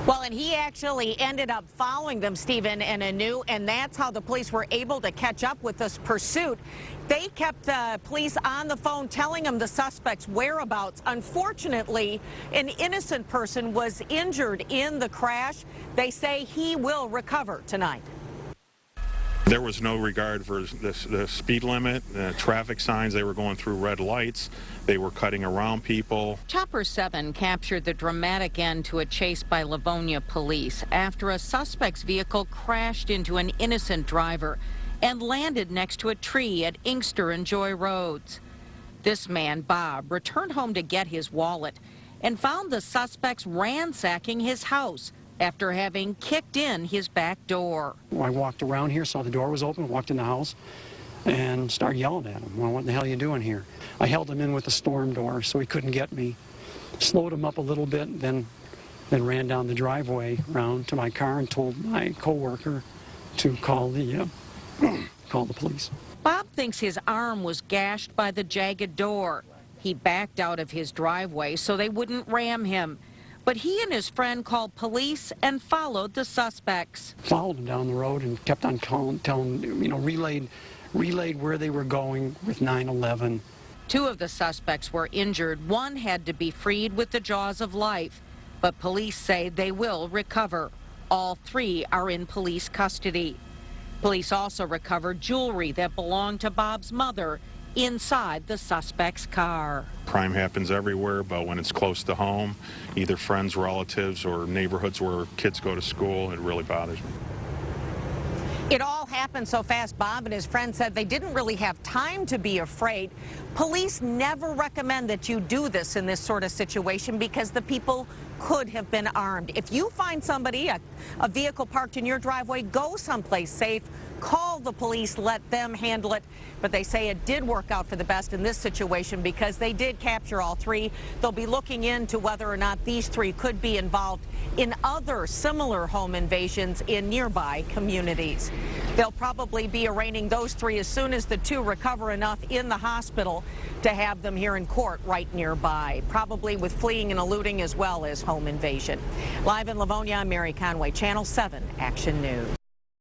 Well, and he actually ended up following them, Stephen and Anu, and that's how the police were able to catch up with this pursuit. They kept the police on the phone telling them the suspect's whereabouts. Unfortunately, an innocent person was injured in the crash. They say he will recover tonight. There was no regard for the speed limit, traffic signs. They were going through red lights. They were cutting around people. Chopper 7 captured the dramatic end to a chase by Livonia police after a suspect's vehicle crashed into an innocent driver and landed next to a tree at Inkster and Joy Roads. This man, Bob, returned home to get his wallet and found the suspects ransacking his house after having kicked in his back door. I walked around here, saw the door was open, walked in the house, and started yelling at him. Well, what the hell are you doing here? I held him in with the storm door so he couldn't get me. Slowed him up a little bit, then ran down the driveway around to my car and told my co-worker to call the police. Bob thinks his arm was gashed by the jagged door. He backed out of his driveway so they wouldn't ram him. But he and his friend called police and followed the suspects. Followed them down the road and kept on telling, relayed where they were going with 911. 2 of the suspects were injured. 1 had to be freed with the jaws of life. But police say they will recover. All 3 are in police custody. Police also recovered jewelry that belonged to Bob's mother inside the suspect's car. Crime happens everywhere, but when it's close to home, either friends, relatives, or neighborhoods where kids go to school, it really bothers me. It all happened so fast. Bob and his friend said they didn't really have time to be afraid. Police never recommend that you do this in this sort of situation because the people could have been armed. If you find somebody, a vehicle parked in your driveway, go someplace safe. Call the police, let them handle it. But they say it did work out for the best in this situation because they did capture all 3. They'll be looking into whether or not these 3 could be involved in other similar home invasions in nearby communities. They'll probably be arraigning those 3 as soon as the 2 recover enough in the hospital to have them here in court right nearby, probably with fleeing and eluding as well as home invasion. Live in Livonia, I'm Mary Conway, Channel 7 Action News.